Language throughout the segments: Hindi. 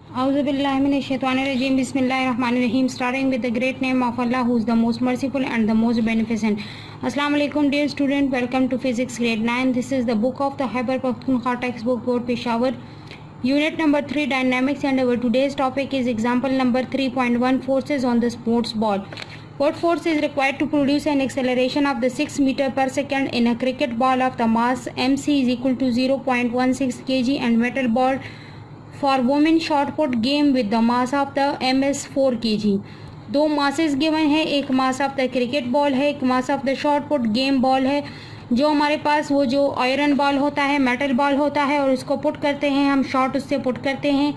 Auzubillahiminash-shaytanir-rajeem. Bismillahir-rahmanir-rahim. Starting with the great name of Allah, who is the most merciful and the most beneficent. Assalamu alaikum, dear student. Welcome to Physics Grade 9. This is the book of the Khyber Pakhtunkhwa textbook, Board Peshawar. Unit number 3, Dynamics, and our today's topic is example number 3.1, Forces on the sports ball. What force is required to produce an acceleration of the 6 meter per second in a cricket ball of the mass mc is equal to 0.16 kg and metal ball for women shot put game with the mass of the ms 4 kg. दो मासेस गिवन है, एक मास ऑफ द क्रिकेट बॉल है, एक मास of the shot put game ball है. जो हमारे पास वो जो आयरन बॉल होता है, मेटल बॉल होता है, और उसको पुट करते हैं हम, शॉट उससे पुट करते हैं,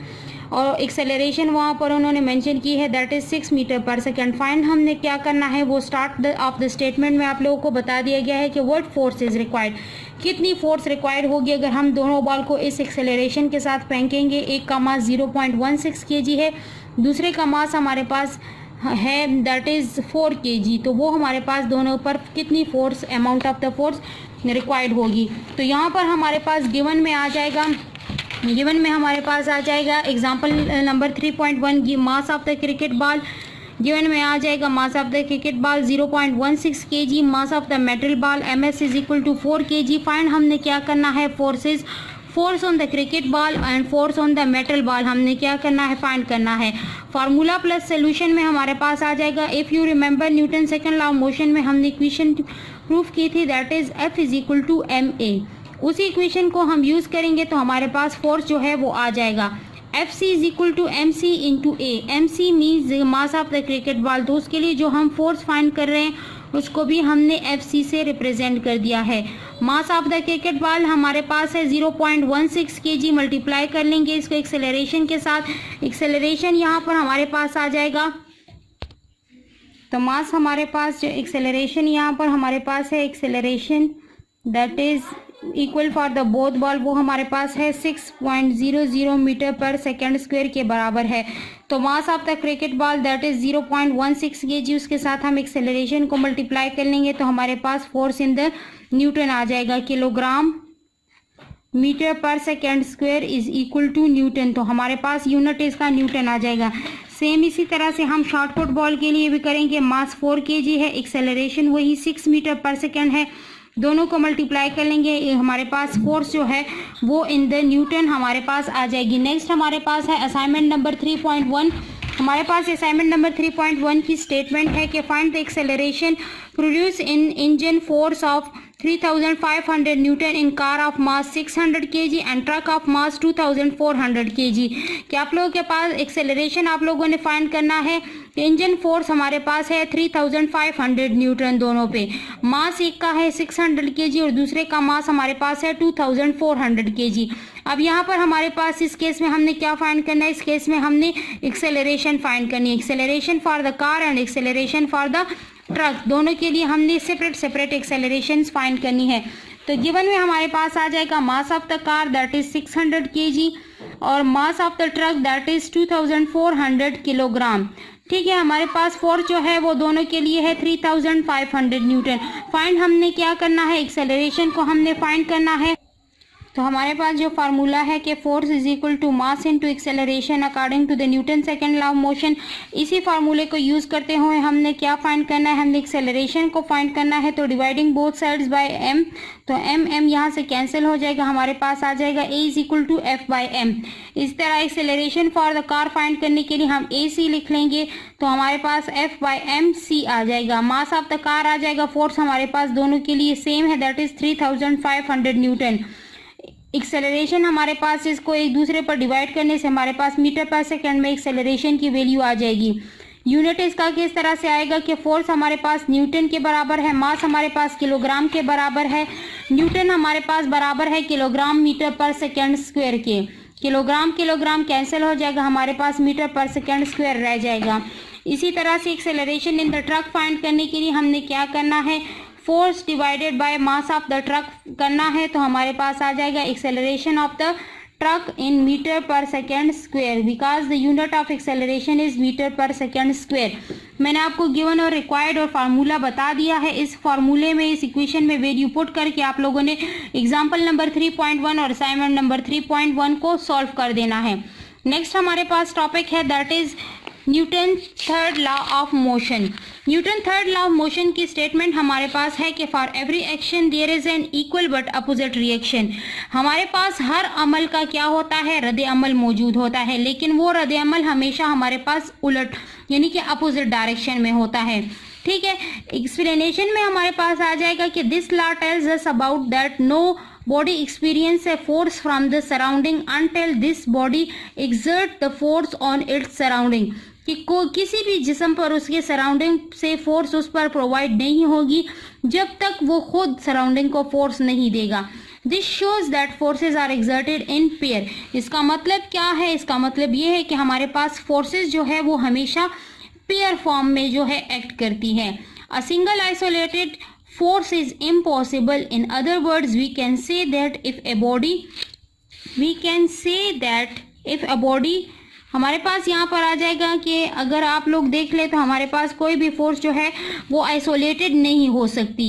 और एक्सेलरेशन वहाँ पर उन्होंने मेंशन की है, दैट इज़ 6 मीटर पर सेकेंड. फाइंड हमने क्या करना है, वो स्टार्ट ऑफ द स्टेटमेंट में आप लोगों को बता दिया गया है कि व्हाट फोर्स इज़ रिक्वायर्ड, कितनी फोर्स रिक्वायर्ड होगी अगर हम दोनों बॉल को इस एक्सेलरेशन के साथ फेंकेंगे. एक का मास 0.16 kg है, दूसरे का मास हमारे पास है दैट इज़ 4 kg. तो वो हमारे पास दोनों पर कितनी force, amount of the force required होगी. तो यहाँ पर हमारे पास गिवन में आ जाएगा, गिवन में हमारे पास आ जाएगा example number 3.1 mass of the cricket ball. Given में आ जाएगा mass of the cricket ball 0.16 kg, mass of the metal ball ms is equal to 4 kg. Find हमने क्या करना है, forces, force on the cricket ball and force on the metal ball हमने क्या करना है, फाइंड करना है. फार्मूला प्लस सोल्यूशन में हमारे पास आ जाएगा. If you remember Newton second law of motion में हमने इक्वेशन प्रूफ की थी, that is F is equal to ma. उसी इक्वेशन को हम यूज़ करेंगे तो हमारे पास फोर्स जो है वो आ जाएगा FC is equal to MC into a. MC means mass of the cricket ball. तो उसके लिए जो हम फोर्स फाइंड कर रहे हैं उसको भी हमने FC से रिप्रेजेंट कर दिया है. मास ऑफ द क्रिकेट बॉल हमारे पास है 0.16 kg, मल्टीप्लाई कर लेंगे इसको एक्सेलरेशन के साथ. एक्सेलरेशन यहाँ पर हमारे पास आ जाएगा, तो मास हमारे पास जो एक्सेलरेशन यहाँ पर हमारे पास है, acceleration that is equal for the both ball, वो हमारे पास है 6.00 मीटर पर सेकेंड स्क्वायर के बराबर है. तो मास of the cricket ball that is 0.16 kg, उसके साथ हम एक्सेलरेशन को मल्टीप्लाई कर लेंगे तो हमारे पास फोर्स इन द न्यूटन आ जाएगा. किलोग्राम मीटर पर second square is equal to newton. तो हमारे पास यूनिट इसका न्यूटन आ जाएगा. सेम इसी तरह से हम शॉर्ट पुट बॉल के लिए भी करेंगे. मास 4 kg है, एक्सेलरेशन वही 6 मीटर पर सेकेंड है, दोनों को मल्टीप्लाई कर लेंगे, हमारे पास फोर्स जो है वो इन द न्यूटन हमारे पास आ जाएगी. नेक्स्ट हमारे पास है असाइनमेंट नंबर 3.1. हमारे पास असाइनमेंट नंबर 3.1 की स्टेटमेंट है कि find the acceleration produce in engine force of 3500 Newton in car of mass 600 kg and truck of mass 2400 kg. कि आप लोगों के पास एक्सेलरेशन आप लोगों ने फाइंड करना है. इंजन फोर्स हमारे पास है 3500 न्यूटन दोनों पे, मास एक का है 600 kg और दूसरे का मास हमारे पास है 2400 kg. अब यहाँ पर हमारे पास इस केस में हमने क्या फाइंड करना है, इस केस में हमने एक्सेलरेशन फाइंड करनी है. Acceleration for the car and acceleration for the truck, दोनों के लिए हमने सेपरेट सेपरेट एक्सेलरेशन फाइंड करनी है. तो गिवन में हमारे पास आ जाएगा mass of the car that is 600 kg और मास of the truck that is 2400 kilogram. ठीक है, हमारे पास फोर्स जो है वो दोनों के लिए है 3500 न्यूटन. फाइंड हमने क्या करना है, एक्सेलरेशन को हमने फाइंड करना है. तो हमारे पास जो फार्मूला है कि force is equal to mass into acceleration according to the Newton second law of motion, इसी फार्मूले को यूज़ करते हुए हमने क्या फाइंड करना है, हमने एक्सेलरेशन को फाइंड करना है. तो dividing both sides by m, तो m यहाँ से कैंसिल हो जाएगा, हमारे पास आ जाएगा a is equal to f by m. इस तरह acceleration for the car find करने के लिए हम ac लिख लेंगे, तो हमारे पास f बाई m c आ जाएगा. मास ऑफ द कार आ जाएगा, फोर्स हमारे पास दोनों के लिए सेम है दैट इज 3500 न्यूटन. एक्सेलरेशन हमारे पास इसको एक दूसरे पर डिवाइड करने से हमारे पास मीटर पर सेकंड में एक्सेलरेशन की वैल्यू आ जाएगी. यूनिट इसका किस तरह से आएगा कि फोर्स हमारे पास न्यूटन के बराबर है, मास हमारे पास किलोग्राम के बराबर है, न्यूटन हमारे पास बराबर है किलोग्राम मीटर पर सेकेंड स्क्वायर के. किलोग्राम किलोग्राम कैंसिल हो जाएगा, हमारे पास मीटर पर सेकेंड स्क्वायर रह जाएगा. इसी तरह से acceleration in the truck find करने के लिए हमने क्या करना है, force divided by mass of the truck करना है. तो हमारे पास आ जाएगा acceleration of the truck in metre पर second square, because the unit of acceleration is metre पर सेकेंड स्क्वायर. मैंने आपको गिवन और रिक्वायर्ड और फार्मूला बता दिया है. इस फार्मूले में, इस इक्वेशन में वैल्यू पुट करके आप लोगों ने एग्जाम्पल नंबर 3.1 और असाइनमेंट नंबर 3.1 को सॉल्व कर देना है. नेक्स्ट हमारे पास टॉपिक है that is Newton third law of motion. Newton third law of motion की स्टेटमेंट हमारे पास है कि for every action there is an equal but opposite reaction. हमारे पास हर अमल का क्या होता है, रद्द अमल मौजूद होता है, लेकिन वो रद्द अमल हमेशा हमारे पास उलट यानी कि अपोजिट डायरेक्शन में होता है। ठीक है, एक्सप्लेनेशन में हमारे पास आ जाएगा कि this law tells us about that no body experience a force from the surrounding until this body exert the force on its surrounding। कि किसी भी जिस्म पर उसके सराउंडिंग से फोर्स उस पर प्रोवाइड नहीं होगी जब तक वो खुद सराउंडिंग को फोर्स नहीं देगा। This shows that forces are exerted in pair. इसका मतलब क्या है, इसका मतलब ये है कि हमारे पास फोर्सेज जो है वो हमेशा पेयर फॉर्म में जो है एक्ट करती है। A single isolated force is impossible. In other words, we can say that if a body हमारे पास यहाँ पर आ जाएगा कि अगर आप लोग देख ले तो हमारे पास कोई भी फोर्स जो है वो आइसोलेटेड नहीं हो सकती।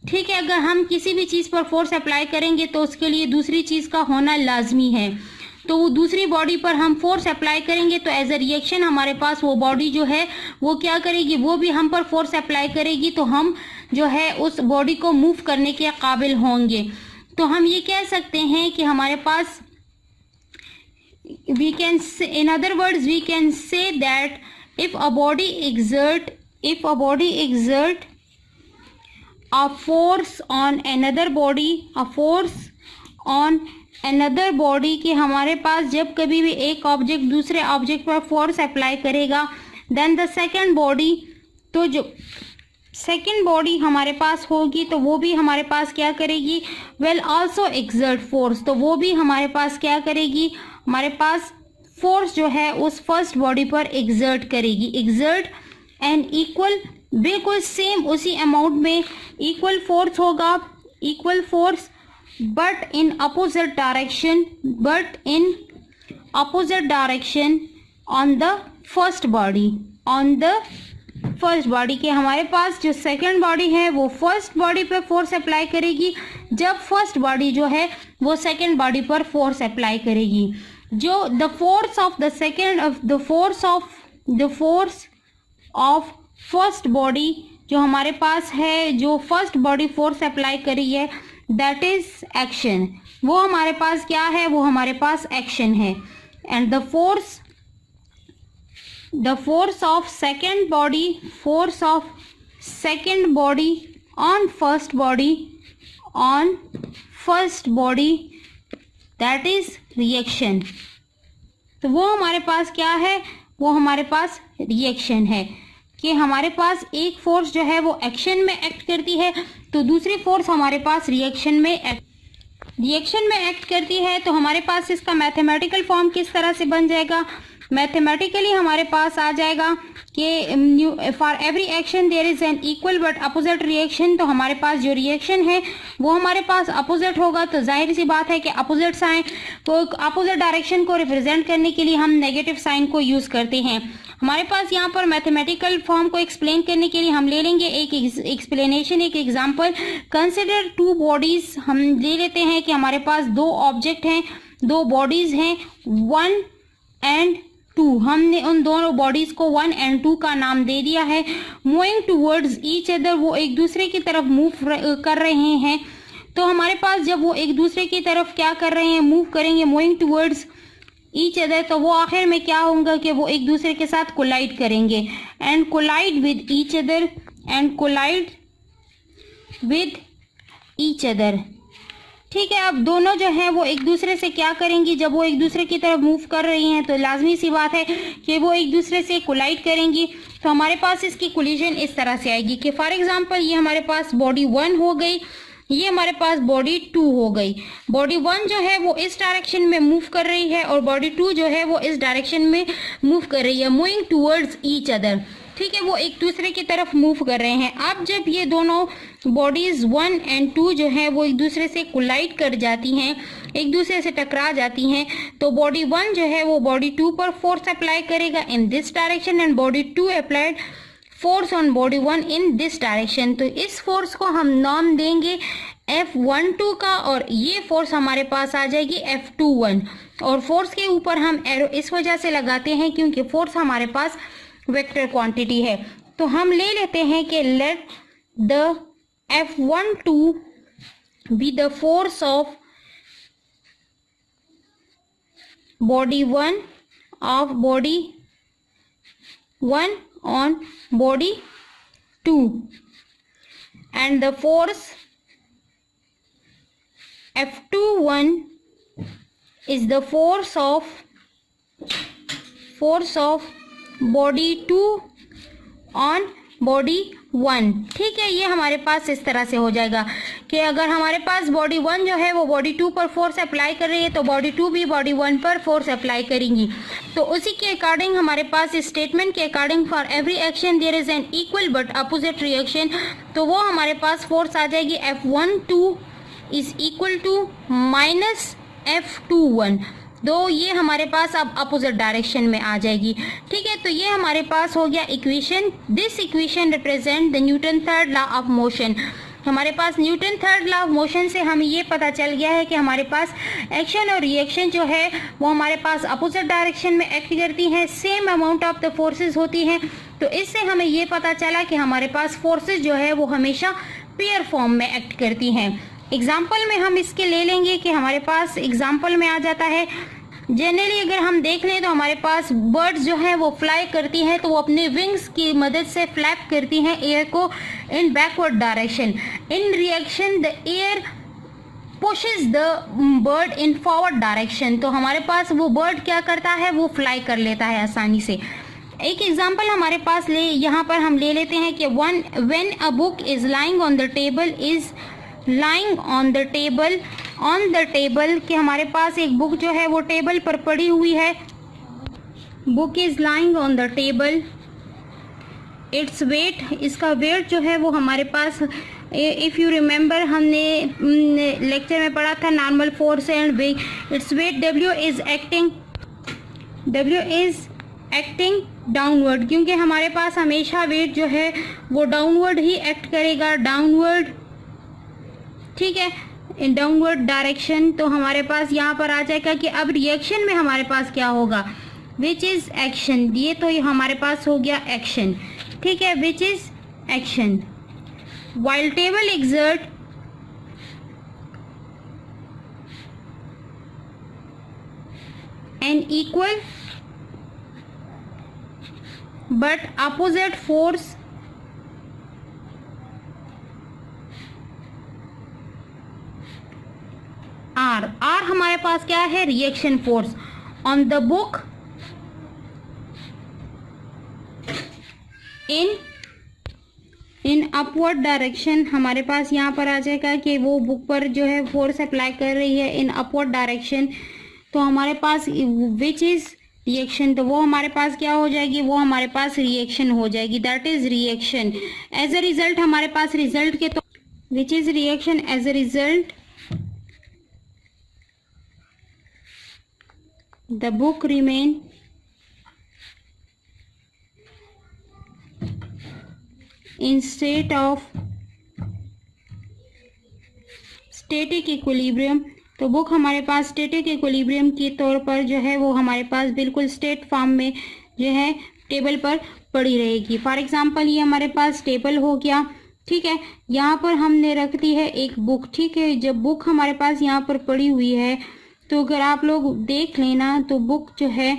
ठीक है, अगर हम किसी भी चीज़ पर फोर्स अप्लाई करेंगे तो उसके लिए दूसरी चीज़ का होना लाजमी है। तो वो दूसरी बॉडी पर हम फोर्स अप्लाई करेंगे तो एज अ रिएक्शन हमारे पास वो बॉडी जो है वो क्या करेगी, वो भी हम पर फोर्स अप्लाई करेगी, तो हम जो है उस बॉडी को मूव करने के काबिल होंगे। तो हम ये कह सकते हैं कि हमारे पास in other words we can say that if a body exert a force on another body कि हमारे पास जब कभी भी एक ऑब्जेक्ट दूसरे ऑब्जेक्ट पर फोर्स अप्लाई करेगा देन द सेकंड बॉडी, तो जो सेकेंड बॉडी हमारे पास होगी तो वो भी हमारे पास क्या करेगी, वेल आल्सो एक्सर्ट फोर्स, तो वो भी हमारे पास क्या करेगी, हमारे पास फोर्स जो है उस फर्स्ट बॉडी पर एक्सर्ट करेगी। एक्सर्ट एंड इक्वल, बिल्कुल सेम उसी अमाउंट में इक्वल फोर्स होगा, equal force but in opposite direction on the first body के हमारे पास जो सेकंड बॉडी है वो फर्स्ट बॉडी पर फोर्स अप्लाई करेगी जब फर्स्ट बॉडी जो है वो सेकंड बॉडी पर फोर्स अप्लाई करेगी। जो the force of first body जो हमारे पास है, जो फर्स्ट बॉडी फोर्स अप्लाई करी है दैट इज एक्शन, वो हमारे पास क्या है, वो हमारे पास एक्शन है। And the force of second body on first body that is reaction। तो वो हमारे पास क्या है, वो हमारे पास रिएक्शन है कि हमारे पास एक फोर्स जो है वो एक्शन में एक्ट करती है तो दूसरी फोर्स हमारे पास रिएक्शन में एक्ट करती है। तो हमारे पास इसका मैथमेटिकल फॉर्म किस तरह से बन जाएगा, मैथमेटिकली हमारे पास आ जाएगा कि for every action there is an equal but opposite reaction. तो हमारे पास जो रिएक्शन है वो हमारे पास अपोजिट होगा, तो जाहिर सी बात है कि अपोजिट साइन को, अपोजिट डायरेक्शन को रिप्रेजेंट करने के लिए हम नेगेटिव साइन को यूज करते हैं। हमारे पास यहाँ पर मैथमेटिकल फॉर्म को एक्सप्लेन करने के लिए हम ले लेंगे एक एक्सप्लेनेशन, एक एग्जांपल। कंसिडर टू बॉडीज, हम ले लेते हैं कि हमारे पास दो ऑब्जेक्ट हैं, दो बॉडीज हैं 1 and 2। हमने उन दोनों बॉडीज को 1 and 2 का नाम दे दिया है। मूविंग टूवर्ड्स ईच अदर, वो एक दूसरे की तरफ मूव कर रहे हैं। तो हमारे पास जब वो एक दूसरे की तरफ क्या कर रहे हैं, मूव करेंगे, मूविंग टूवर्ड्स ईच अदर, तो वो आखिर में क्या होगा कि वो एक दूसरे के साथ कोलाइड करेंगे and collide with each other. ठीक है, अब दोनों जो हैं वो एक दूसरे से क्या करेंगी, जब वो एक दूसरे की तरफ मूव कर रही हैं तो लाजमी सी बात है कि वो एक दूसरे से कोलाइड करेंगी। तो हमारे पास इसकी कोलिजन इस तरह से आएगी कि फॉर एग्जांपल ये हमारे पास बॉडी 1 हो गई, ये हमारे पास बॉडी 2 हो गई। बॉडी 1 जो है वो इस डायरेक्शन में मूव कर रही है और बॉडी 2 जो है वो इस डायरेक्शन में मूव कर रही है, मूविंग टूवर्ड्स ईच अदर। ठीक है, वो एक दूसरे की तरफ मूव कर रहे हैं। अब जब ये दोनों बॉडीज 1 and 2 जो है वो एक दूसरे से कोलाइड कर जाती हैं, एक दूसरे से टकरा जाती हैं, तो बॉडी 1 जो है वो बॉडी 2 पर फोर्स अप्लाई करेगा in this direction and body 2 applied force on body 1 in this direction. तो इस फोर्स को हम नाम देंगे F12 का और ये फोर्स हमारे पास आ जाएगी F21। और फोर्स के ऊपर हम एरो इस वजह से लगाते हैं क्योंकि फोर्स हमारे पास वेक्टर क्वांटिटी है। तो हम ले लेते हैं कि let the F12 be the force of body 1 of body 1 on body 2 and the force F21 is the force of body 2 on body 1। ठीक है, ये हमारे पास इस तरह से हो जाएगा कि अगर हमारे पास बॉडी 1 जो है वो बॉडी 2 पर फोर्स अप्लाई कर रही है तो बॉडी 2 भी बॉडी 1 पर फोर्स अप्लाई करेंगी। तो उसी के अकॉर्डिंग हमारे पास इस स्टेटमेंट के according for every action there is an equal but opposite reaction, तो वो हमारे पास फोर्स आ जाएगी F12 is equal to minus F21। दो ये हमारे पास अब अपोजिट डायरेक्शन में आ जाएगी। ठीक है, तो ये हमारे पास हो गया equation. This equation represent the Newton third law of motion. हमारे पास Newton third law of motion से हमें ये पता चल गया है कि हमारे पास एक्शन और रिएक्शन जो है वो हमारे पास अपोजिट डायरेक्शन में एक्ट करती हैं, same amount of the forces होती हैं। तो इससे हमें ये पता चला कि हमारे पास फोर्सेस जो है वो हमेशा पेयर फॉर्म में एक्ट करती हैं। एग्जाम्पल में हम इसके ले लेंगे कि हमारे पास एग्जाम्पल में आ जाता है, जनरली अगर हम देख लें तो हमारे पास बर्ड्स जो हैं वो फ्लाई करती हैं तो वो अपने विंग्स की मदद से फ्लैप करती हैं एयर को इन backward direction. In reaction the air pushes the bird in forward direction. तो हमारे पास वो बर्ड क्या करता है, वो फ्लाई कर लेता है आसानी से। एक एग्जाम्पल हमारे पास यहाँ पर हम ले लेते हैं कि when a book is lying on the table is lying on the table कि हमारे पास एक बुक जो है वो टेबल पर पड़ी हुई है। Book is lying on the table, it's weight, इसका वेट जो है वो हमारे पास, इफ़ यू रिमेंबर हमने लेक्चर में पढ़ा था normal force and weight, it's weight W is acting downward, क्योंकि हमारे पास हमेशा वेट जो है वो डाउनवर्ड ही एक्ट करेगा, डाउनवर्ड। ठीक है, इन डाउनवर्ड डायरेक्शन। तो हमारे पास यहाँ पर आ जाएगा कि अब रिएक्शन में हमारे पास क्या होगा, विच इज एक्शन। ये तो ये हमारे पास हो गया एक्शन। ठीक है, which is action. While table exert an equal but opposite force R हमारे पास क्या है, reaction force on the book in upward direction. हमारे पास यहाँ पर आ जाएगा कि वो बुक पर जो है फोर्स अप्लाई कर रही है इन अपवर्ड डायरेक्शन। तो हमारे पास विच इज रिएक्शन, तो वो हमारे पास क्या हो जाएगी, वो हमारे पास रिएक्शन हो जाएगी, that is reaction. As a result हमारे पास रिजल्ट के तो which is reaction, as a result the book remain in state of static equilibrium। तो बुक हमारे पास स्टेटिक इक्विलिब्रियम के तौर पर जो है वो हमारे पास बिल्कुल स्टेट फॉर्म में जो है टेबल पर पड़ी रहेगी। फॉर एग्जांपल ये हमारे पास टेबल हो गया। ठीक है, यहाँ पर हमने रख दी है एक बुक। ठीक है, जब बुक हमारे पास यहाँ पर पड़ी हुई है तो अगर आप लोग देख लेना तो बुक जो है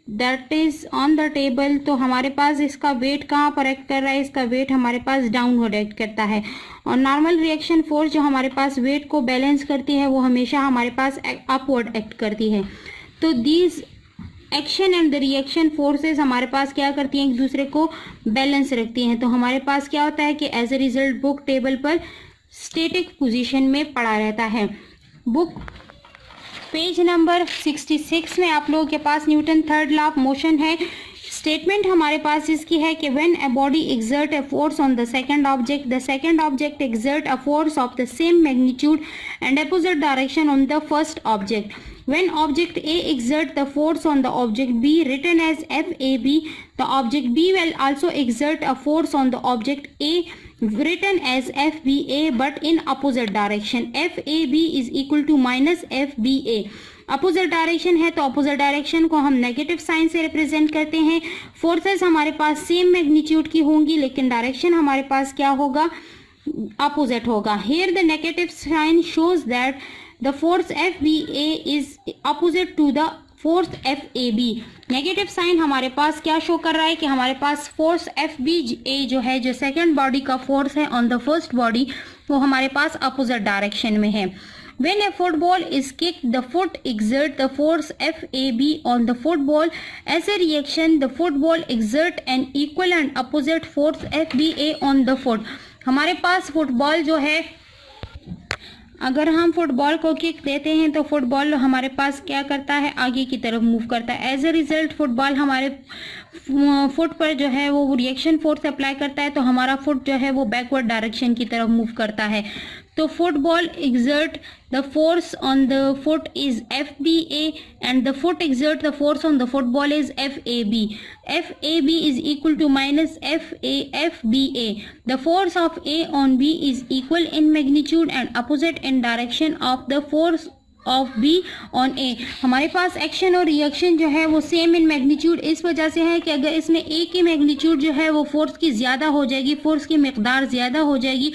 that is on the table, तो हमारे पास इसका वेट कहाँ पर एक्ट कर रहा है, इसका वेट हमारे पास डाउनवर्ड एक्ट करता है। और नॉर्मल रिएक्शन फोर्स जो हमारे पास वेट को बैलेंस करती है वो हमेशा हमारे पास अपवर्ड एक्ट करती है। तो these action and the reaction forces हमारे पास क्या करती हैं, एक दूसरे को बैलेंस रखती हैं। तो हमारे पास क्या होता है कि as a result book table पर स्टेटिक पोजीशन में पड़ा रहता है। बुक पेज नंबर 66 में आप लोगों के पास Newton third law of motion है। स्टेटमेंट हमारे पास इसकी है कि when a body exert a force on the second object exert a force of the same magnitude and opposite direction on the first object. When object A exert the force on the object B, written as FAB, the object B will also exert a force on the object A, written as FBA, but in opposite direction. FAB is equal to minus FBA. Opposite direction है तो अपोजिट डायरेक्शन को हम नेगेटिव साइन से रिप्रेजेंट करते हैं। फोर्सेस हमारे पास सेम मैग्नीट्यूड की होंगी लेकिन डायरेक्शन हमारे पास क्या होगा, अपोजिट होगा। Here the negative sign shows that the force FBA is opposite to the force FAB। Negative sign हमारे पास क्या शो कर रहा है कि हमारे पास फोर्स FBA जो है, जो सेकेंड बॉडी का फोर्स है ऑन द फर्स्ट बॉडी, वो हमारे पास अपोजिट डायरेक्शन में है। When a football is kicked, the foot exert the force FAB on the football. As a reaction, the football exert an equal and opposite force FBA on the foot. हमारे पास फुटबॉल जो है, अगर हम फुटबॉल को किक देते हैं तो फुटबॉल हमारे पास क्या करता है, आगे की तरफ मूव करता है। एज ए रिजल्ट फुटबॉल हमारे फुट पर जो है वो रिएक्शन फोर्स अप्लाई करता है तो हमारा फुट जो है वो बैकवर्ड डायरेक्शन की तरफ मूव करता है। तो football exert the force on the foot is FBA and the foot exert the force on the football is FAB. FAB is equal to minus FBA. The force of A on B is equal in magnitude and opposite in direction of the force of B on A। हमारे पास एक्शन और रिएक्शन जो है वो सेम इन मैग्नीट्यूड इस वजह से है कि अगर इसमें A की मैग्नीट्यूड जो है वो फोर्स की ज़्यादा हो जाएगी, फोर्स की मिकदार ज़्यादा हो जाएगी,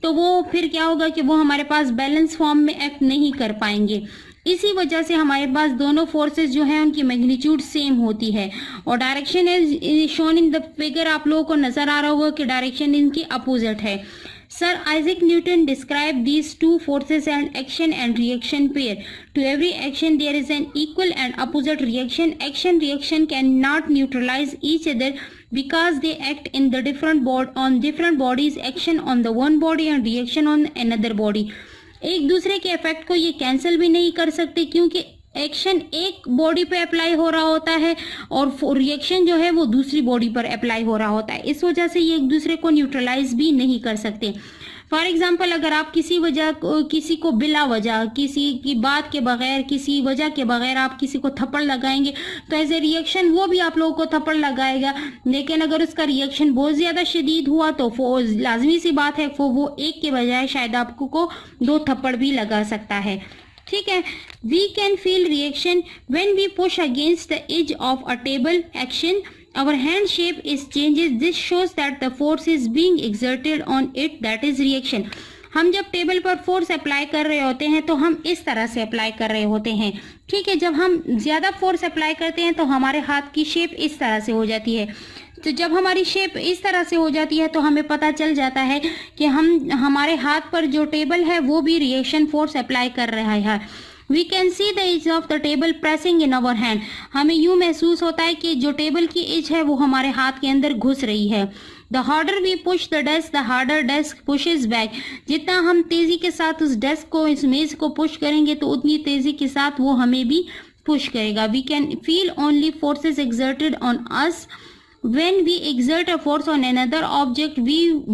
तो वो फिर क्या होगा कि वो हमारे पास बैलेंस फॉर्म में एक्ट नहीं कर पाएंगे। इसी वजह से हमारे पास दोनों फोर्सेस जो है उनकी मैग्नीट्यूड सेम होती है। और direction is shown in the figure, आप लोगों को नजर आ रहा होगा कि डायरेक्शन इनकी अपोजिट है। Sir Isaac Newton described these two forces and action and reaction pair. To every action there is an equal and opposite reaction. Action reaction cannot neutralize each other because they act in the on different bodies. Action on the one body and reaction on another body. एक दूसरे के इफेक्ट को ये कैंसिल भी नहीं कर सकते क्योंकि एक्शन एक बॉडी पे अप्लाई हो रहा होता है और रिएक्शन जो है वो दूसरी बॉडी पर अप्लाई हो रहा होता है। इस वजह से ये एक दूसरे को न्यूट्रलाइज भी नहीं कर सकते। फॉर एग्जाम्पल, अगर आप किसी को बिला वजह, किसी की बात के बगैर, किसी वजह के बगैर आप किसी को थप्पड़ लगाएंगे तो एज ए रिएक्शन वो भी आप लोगों को थप्पड़ लगाएगा। लेकिन अगर उसका रिएक्शन बहुत ज़्यादा शदीद हुआ तो लाजमी सी बात है वो एक के बजाय शायद आपको 2 थप्पड़ भी लगा सकता है। ठीक है। We can feel reaction when we push against the edge of a table action. Our hand shape is changes. This shows that the force is being exerted on it, that is reaction. हम जब टेबल पर फोर्स अप्लाई कर रहे होते हैं तो हम इस तरह से अप्लाई कर रहे होते हैं। ठीक है। जब हम ज़्यादा फोर्स अप्लाई करते हैं तो हमारे हाथ की शेप इस तरह से हो जाती है। तो जब हमारी शेप इस तरह से हो जाती है तो हमें पता चल जाता है कि हमारे हाथ पर जो टेबल है वो भी रिएक्शन फोर्स अप्लाई कर रहा है। We can see the edge of the table pressing in our hand. हमें यूं महसूस होता है कि जो टेबल की एज है वो हमारे हाथ के अंदर घुस रही है। The harder we push the desk, the harder desk pushes back. जितना हम तेजी के साथ उस डेस्क को, इस मेज को पुश करेंगे तो उतनी तेजी के साथ वो हमें भी पुश करेगा। We can feel only forces exerted on us. When we exert a force on another object,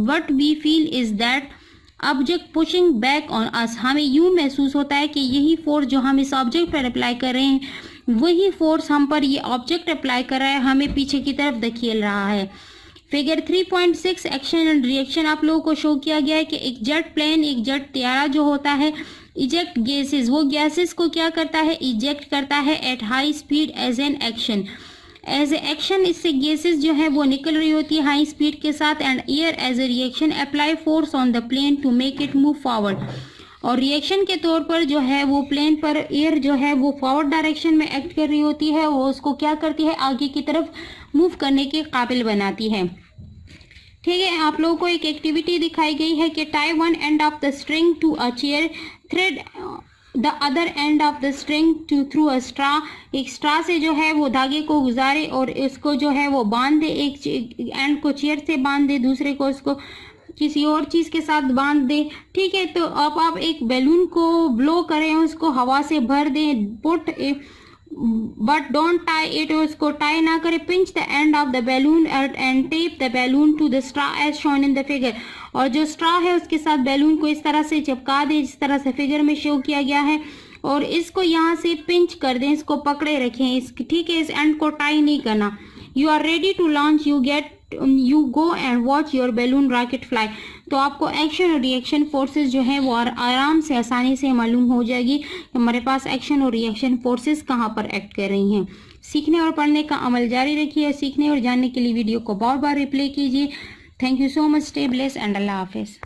what we feel is that object pushing back on us. हमें यूं महसूस होता है कि यही फोर्स जो हम इस ऑब्जेक्ट पर अप्लाई कर रहे हैं वही फोर्स हम पर ये ऑब्जेक्ट अप्लाई कर रहा है, हमें पीछे की तरफ धकेल रहा है। फिगर 3.6 एक्शन एंड रिएक्शन आप लोगों को शो किया गया है कि एक जेट प्लेन, एक जेट तैयारा जो होता है, इजेक्ट गैसेस, वो गैसेस को क्या करता है, इजेक्ट करता है at high speed as an action. As a action इससे गैसेस जो है वो निकल रही होती है हाई स्पीड के साथ। And air as a reaction apply force on the plane to make it move forward. और रिएक्शन के तौर पर जो है वो प्लेन पर एयर जो है वो फॉरवर्ड डायरेक्शन में एक्ट कर रही होती है, वो उसको क्या करती है, आगे की तरफ मूव करने के काबिल बनाती है। ठीक है। आप लोगों को एक एक्टिविटी दिखाई गई है कि tie one end of the string to a chair, thread the other end of the string to through a straw. एक स्ट्रा से जो है वो धागे को गुजारे और इसको जो है वो बांध दे, एक एंड को चेयर से बांध दे, दूसरे को इसको किसी और चीज के साथ बांध दे। ठीक है। तो अब आप एक बैलून को ब्लो करें, उसको हवा से भर दें, put but don't tie it, उसको टाई ना करें। Pinch the end of the balloon and tape the balloon to the straw as shown in the figure. और जो स्ट्रा है उसके साथ बैलून को इस तरह से चिपका दें जिस तरह से फिगर में शो किया गया है, और इसको यहाँ से पिंच कर दें, इसको पकड़े रखें। ठीक है। इस एंड को टाई नहीं करना। You are ready to launch, you go and watch your balloon rocket fly. तो आपको एक्शन और रिएक्शन फोर्सेस जो है वो आराम से आसानी से मालूम हो जाएगी कि हमारे पास एक्शन और रिएक्शन फोर्सेस कहाँ पर एक्ट कर रही हैं। सीखने और पढ़ने का अमल जारी रखिए और सीखने और जानने के लिए वीडियो को बार बार रिप्ले कीजिए। Thank you so much. Stay blessed and अल्लाह हाफिज़।